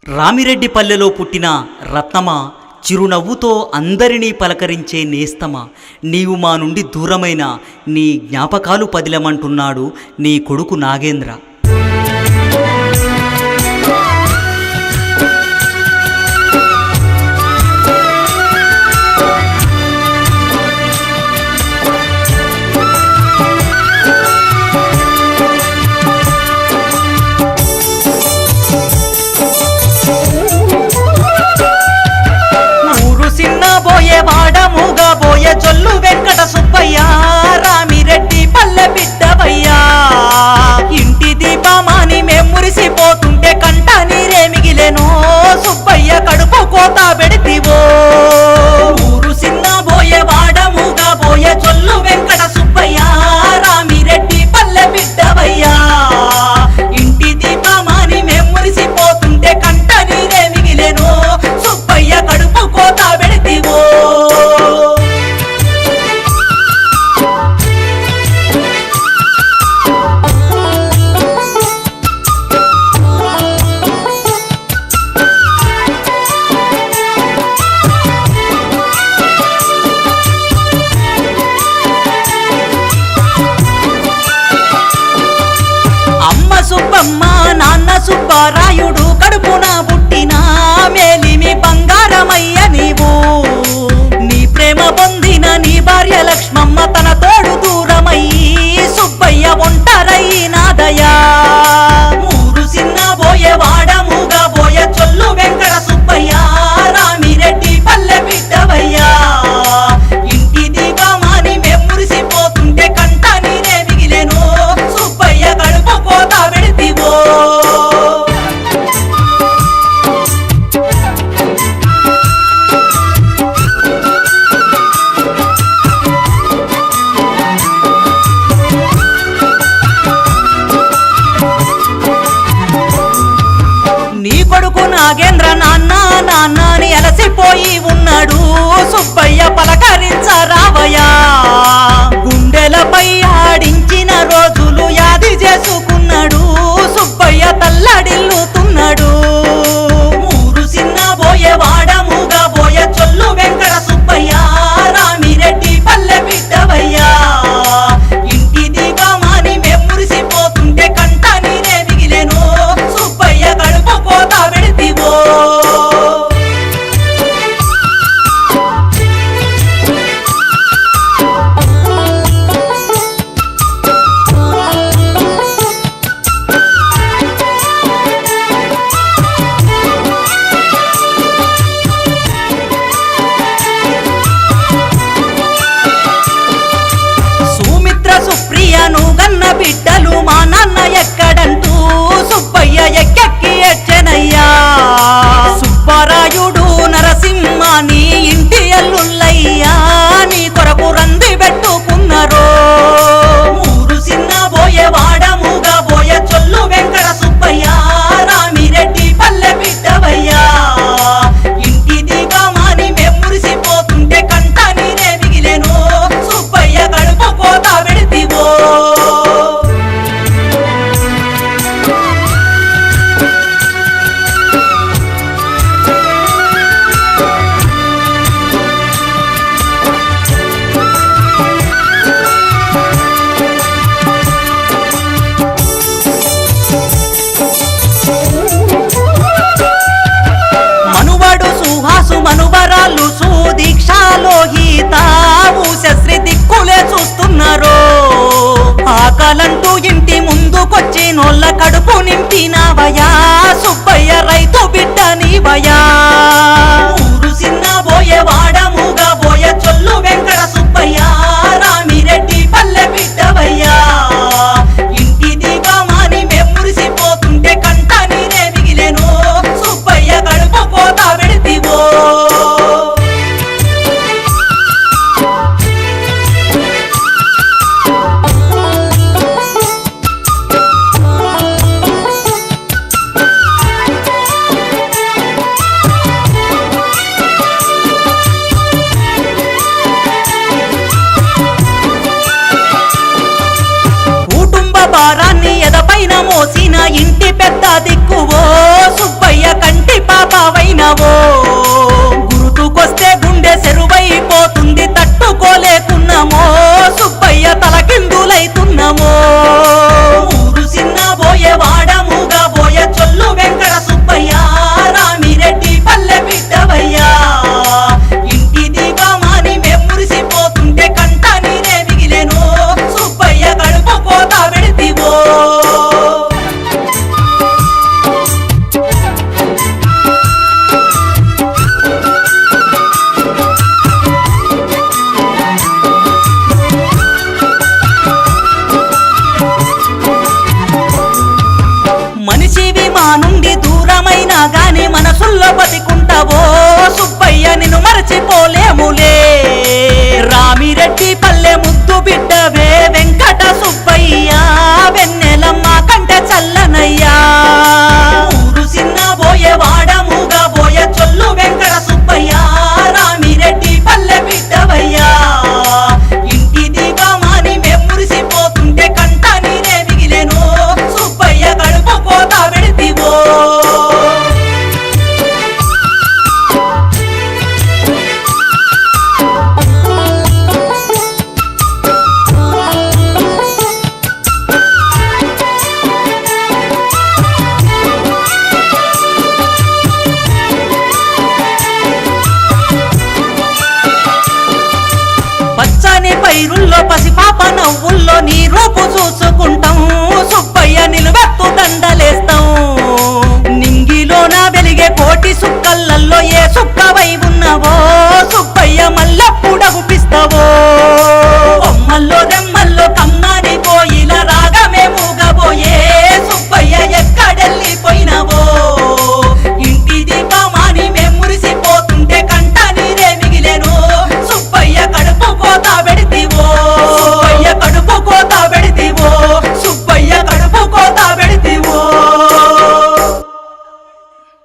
రామిరెడ్డిపల్లెలో పుట్టిన రత్నమా, చిరునవ్వుతో అందరినీ పలకరించే నేస్తమా, నీవు మా నుండి దూరమైన నీ జ్ఞాపకాలు పదిలమంటున్నాడు నీ కొడుకు నాగేంద్ర. వాడముగా బోయే జొల్లు వెంకట సుబ్బయ్య, రామిరెడ్డి పల్లె బిడ్డవయ్యా. ఇంటి దీపమాని మేం మురిసిపోతుంటే కంట నీరే మిగిలేనో, సుబ్బయ్య కడుపు కోత పెడితివో. ఊరు సిన్న బోయే వాడముగా బోయే జొల్లు వెంకట సుబ్బయ్య, రామిరెడ్డి పల్లె బిడ్డవయ్యా. ఇంటి దీపమాని మేం మురిసిపోతుంటే కంట నీరే మిగిలేనో, సుబ్బయ్య కడుపు కోత పెడితివో. సుబ్బమ్మ నాన్న సుబ్బరాయుడు కడుపున పుట్టిన మేలిమి బంగారమయ్య నీవు. నీ ప్రేమ పొందిన నీ భార్య లక్ష్మమ్మ తన తోడు దూరమయ్యి సుబ్బయ్య ఒంటరైనాదయా. ఊరు సిన్న బోయే వాడముగా బోయే చొల్లు వెంకట సుబ్బయ్య, రామిరెడ్డి పల్లె బిడ్డవయ్యా. ఇంటి దీపమాని మేం మురిసిపోతుంటే కంట నీరే మిగిలేను, సుబ్బయ్య కడుపు కోత పెడితివో. నీ కొడుకు నాగేంద్ర నాన్న నాన్న అని అలసిపోయి ఉన్నాడు, సుబ్బయ్య పలకరించరావయ్యా. గుండెలపై ఆడించిన రోజులు యాది చేసుకున్నాడు, సుబ్బయ్య తల్లడిల్లుతున్నాడు. ఊరు సిన్న బోయే వాడముగా బోయే చొల్లు వెంకట సుబ్బయ్య, రామిరెడ్డి పల్లె బిడ్డవయ్యా. ఇంటి దీపమాని మేం మురిసిపోతుంటే కంట నీరే మిగిలేను, సుబ్బయ్య కడుపు కోత పెడితివో. సుమిత్ర సుప్రియను గన్న బిడ్డలు మా నాన్న ఎక్కడంటూ సుబ్బయ్య ఎక్కెక్కి ఎచ్చనయ్యా. సుబ్బరాయుడు నరసింహ నీ ఇంటి అల్లుళ్ళయ్యా, నీ కొరకు రంది పెట్టుకున్నారో. ఊరు సిన్న బోయే వాడముగా బోయే చొల్లు వెంకట సుబ్బయ్య, రామిరెడ్డి పల్లె బిడ్డవయ్యా. ఇంటి దీపమాని మేం మురిసిపోతుంటే కంట నీరే మిగిలేను, సుబ్బయ్య కడుపు కోత పెడితివో. మనువడు సుహాసు మనువరాలు సుదీక్షాలోహిత ఊశశ్రీ దిక్కులే చూస్తున్నారు. ఆకలంటూ ఇంటి ముందుకొచ్చి నోళ్ళ కడుపు నింపినవయా, సుబ్బయ్య రైతు బిడ్డ నీవయా. ఊరు సిన్న బోయే వాడముగా బోయే చొల్లు వెంకట సుబ్బయ్య, రామిరెడ్డి పల్లె బిడ్డవయ్యా. ఇంటి దీపమాని మేం మురిసిపోతుంటే కంట నీరే మిగిలేను, సుబ్బయ్య కడుపు కోత పెడితివో. పోయినా గాని మనసుల్లో బతికుంటావో సుబ్బయ్య నిన్ను మరచిపోలేములే రామిరెడ్డి పల్లె ముద్దు బిడ్డవే వెంకట సుబ్బయ్య వెన్నెలమ్మ కంట చల్లనయ్యా ఊరు చిన్న పోయే వాడముగా పోయే చొల్లు వెంకట సుబ్బయ్య రామిరెడ్డి పల్లె బిడ్డవయ్యా ఇంటి దీపమాని మురిసిపోతుంటే కంట నీరే మిగిలేను సుబ్బయ్య కడుపు కోత పెడితివో పచ్చని పైరుల్లో పసిపాప నవ్వుల్లో నీ రూపు చూసుకుంటాం సుబ్బయ్య నిలువెత్తు దండలేస్తాం